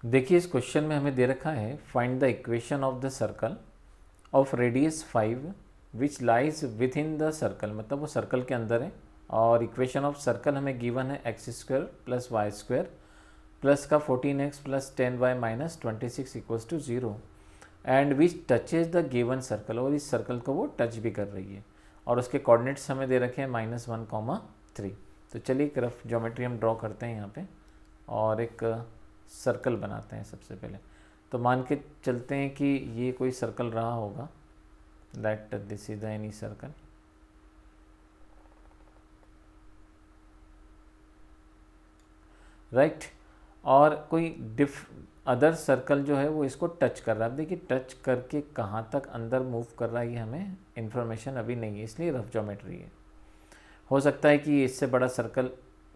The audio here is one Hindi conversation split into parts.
देखिए इस क्वेश्चन में हमें दे रखा है find the equation of the circle of radius 5 which lies within the circle, मतलब वो सर्कल के अंदर है। और इक्वेशन ऑफ सर्कल हमें गिवन है x square plus y square plus का 14x plus 10y minus 26 equals to 0 and which touches the given circle, और इस सर्कल को वो टच भी कर रही है। और उसके कोऑर्डिनेट्स हमें दे रखे हैं -1, 3। तो चलिए एक रफ ज्योमेट्री हम ड्रॉ करते हैं यहाँ पे और एक सर्कल बनाते हैं सबसे पहले। तो मान के चलते हैं कि ये कोई सर्कल रहा होगा, that this is the any circle. Right, और कोई अदर सर्कल जो है वो इसको टच कर रहा है। अब देखिए टच करके कहाँ तक अंदर मूव कर रहा है ये हमें इन्फॉर्मेशन अभी नहीं है, इसलिए रफ ज्योमेट्री है। हो सकता है कि इससे बड़ा सर्कल,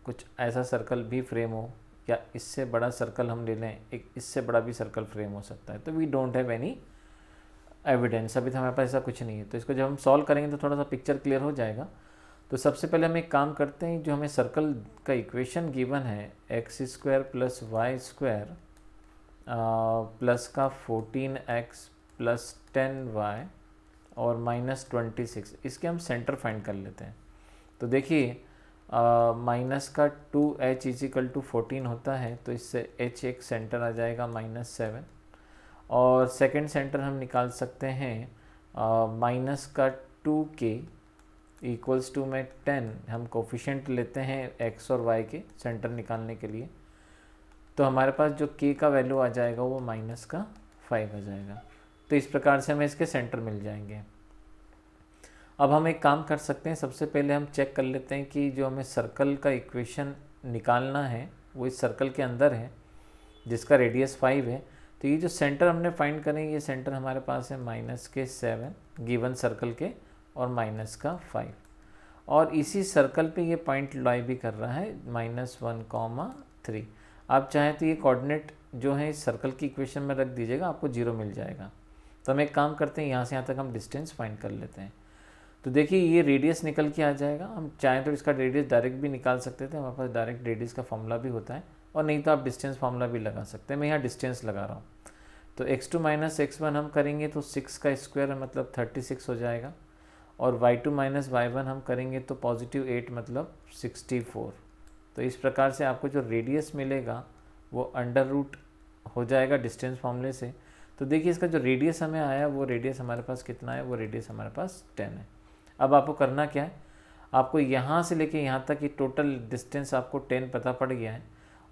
कुछ ऐसा सर्कल भी फ्रेम हो, या इससे बड़ा सर्कल हम ले लें, एक इससे बड़ा भी सर्कल फ्रेम हो सकता है। तो we don't have any evidence, अभी तो हमारे पास ऐसा कुछ नहीं है। तो इसको जब हम सॉल्व करेंगे तो थोड़ा सा पिक्चर क्लियर हो जाएगा। तो सबसे पहले हम एक काम करते हैं, जो हमें सर्कल का इक्वेशन गिवन है x square plus y square plus का 14x प्लस 10y और -26, इसके हम सेंटर फाइंड कर लेते हैं। तो देखिए माइनस का 2h इजिकल टू 14 होता है, तो इससे h एक सेंटर आ जाएगा -7, और सेकंड सेंटर हम निकाल सकते हैं माइनस का 2k इक्वल्स टू में 10। हम कोफिशिएंट लेते हैं x और y के सेंटर निकालने के लिए, तो हमारे पास जो k का वैल्यू आ जाएगा वो -5 आ जाएगा। तो इस प्रकार से हमें इसके सेंटर मिल जाएंगे। अब हम एक काम कर सकते हैं, सबसे पहले हम चेक कर लेते हैं कि जो हमें सर्कल का इक्वेशन निकालना है वो इस सर्कल के अंदर है जिसका रेडियस 5 है। तो ये जो सेंटर हमने फाइंड करें, ये सेंटर हमारे पास है -7 गिवन सर्कल के और -5, और इसी सर्कल पे ये पॉइंट लाई भी कर रहा है -1, 3। आप चाहें तो ये कोऑर्डिनेट जो है इस सर्कल की इक्वेशन में रख दीजिएगा, आपको 0 मिल जाएगा। तो हम एक काम करते हैं, यहाँ से यहाँ तक हम डिस्टेंस फाइंड कर लेते हैं। तो देखिए ये रेडियस निकल के आ जाएगा। हम चाहें तो इसका रेडियस डायरेक्ट भी निकाल सकते थे, हमारे पास डायरेक्ट रेडियस का फॉर्मूला भी होता है, और नहीं तो आप डिस्टेंस फार्मूला भी लगा सकते हैं। मैं यहाँ डिस्टेंस लगा रहा हूँ। तो x2 माइनस x1 हम करेंगे तो 6 का स्क्वायर मतलब 36 हो जाएगा, और y2 माइनस y1 हम करेंगे तो +8 मतलब 64। तो इस प्रकार से आपको जो रेडियस मिलेगा वो अंडर रूट हो जाएगा डिस्टेंस फॉर्मूले से। तो देखिए इसका जो रेडियस हमें आया वो रेडियस हमारे पास कितना है, वो रेडियस हमारे पास 10 है। अब आपको करना क्या है, आपको यहाँ से लेके यहाँ तक की टोटल डिस्टेंस आपको 10 पता पड़ गया है,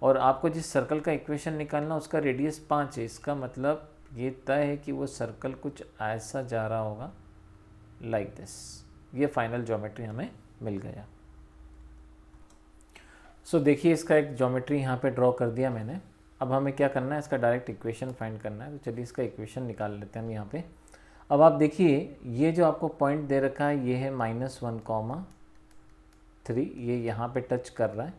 और आपको जिस सर्कल का इक्वेशन निकालना उसका रेडियस 5 है। इसका मतलब ये तय है कि वो सर्कल कुछ ऐसा जा रहा होगा लाइक दिस। ये फाइनल ज्योमेट्री हमें मिल गया। सो देखिए इसका एक ज्योमेट्री यहाँ पे ड्रॉ कर दिया मैंने। अब हमें क्या करना है, इसका डायरेक्ट इक्वेशन फाइंड करना है। तो चलिए इसका इक्वेशन निकाल लेते हैं हम यहाँ पे। अब आप देखिए ये जो आपको पॉइंट दे रखा है ये है -1, 3, ये यहाँ पे टच कर रहा है,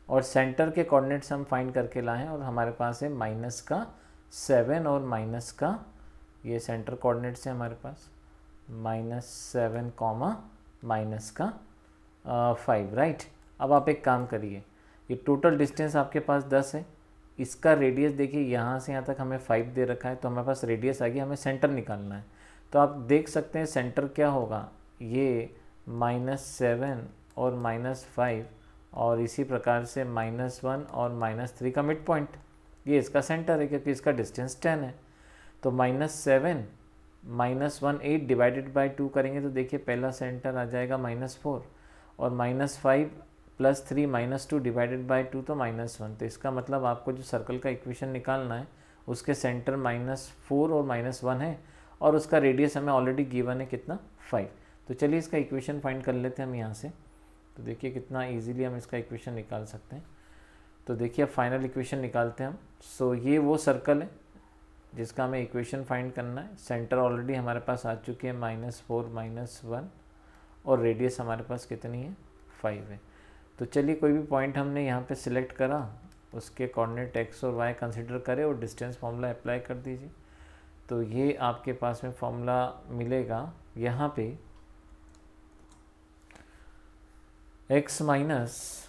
और सेंटर के कोऑर्डिनेट्स हम फाइंड करके लाए हैं, और हमारे पास है -7 और माइनस का, ये सेंटर कोऑर्डिनेट्स है हमारे पास -7, -5, राइट। अब आप एक काम करिए, ये टोटल डिस्टेंस आपके पास 10 है, इसका रेडियस देखिए यहाँ से यहाँ तक हमें 5 दे रखा है, तो हमारे पास रेडियस आ गया, हमें सेंटर निकालना है। तो आप देख सकते हैं सेंटर क्या होगा, ये -7 और -5, और इसी प्रकार से -1 और -3 का मिड पॉइंट, ये इसका सेंटर है क्योंकि इसका डिस्टेंस 10 है। तो -7 -1 8 डिवाइडेड बाई 2 करेंगे तो देखिए पहला सेंटर आ जाएगा -4, और -5 + 3 -2 डिवाइडेड बाई 2 तो -1। तो इसका मतलब आपको जो सर्कल का इक्वेशन निकालना है उसके सेंटर -4 और -1 है, और उसका रेडियस हमें ऑलरेडी गिवन है कितना, 5। तो चलिए इसका इक्वेशन फाइंड कर लेते हैं हम यहाँ से। तो देखिए कितना इजीली हम इसका इक्वेशन निकाल सकते हैं। तो देखिए अब फाइनल इक्वेशन निकालते हैं हम। सो ये वो सर्कल है जिसका हमें इक्वेशन फाइंड करना है। सेंटर ऑलरेडी हमारे पास आ चुकी है -4 -1, और रेडियस हमारे पास कितनी है, 5 है। तो चलिए कोई भी पॉइंट हमने यहाँ पे सिलेक्ट करा, उसके कोऑर्डिनेट x और y कंसिडर करें और डिस्टेंस फार्मूला अप्लाई कर दीजिए। तो ये आपके पास में फॉर्मूला मिलेगा यहाँ पे x माइनस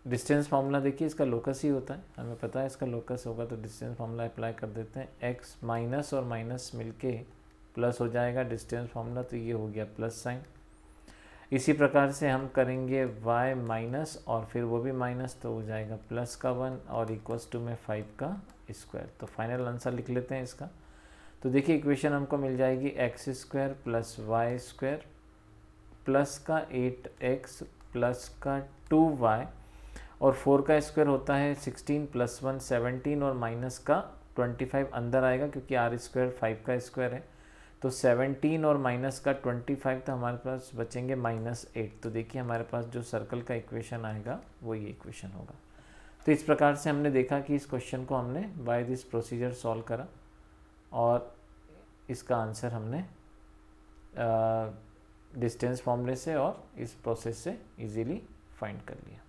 डिस्टेंस फार्मूला देखिए इसका लोकस ही होता है, हमें पता है इसका लोकस होगा, तो डिस्टेंस फार्मूला अप्लाई कर देते हैं। x माइनस और माइनस मिलके प्लस हो जाएगा डिस्टेंस फार्मूला, तो ये हो गया प्लस साइन। इसी प्रकार से हम करेंगे y माइनस और फिर वो भी माइनस, तो हो जाएगा प्लस का 1 और इक्वल्स टू में 5 का स्क्वायर। तो फाइनल आंसर लिख लेते हैं इसका। तो देखिए इक्वेशन हमको मिल जाएगी x square plus y square plus का 8x प्लस का 2y और 4 का स्क्वायर होता है 16 प्लस 1 17 और माइनस का 25 अंदर आएगा क्योंकि आर स्क्वायर 5 का स्क्वायर है। तो 17 और माइनस का 25, तो हमारे पास बचेंगे -8। तो देखिए हमारे पास जो सर्कल का इक्वेशन आएगा वो ये इक्वेशन होगा। तो इस प्रकार से हमने देखा कि इस क्वेश्चन को हमने बाय दिस प्रोसीजर सॉल्व करा और इसका आंसर हमने डिस्टेंस फॉर्मूले से और इस प्रोसेस से इजीली फाइंड कर लिया।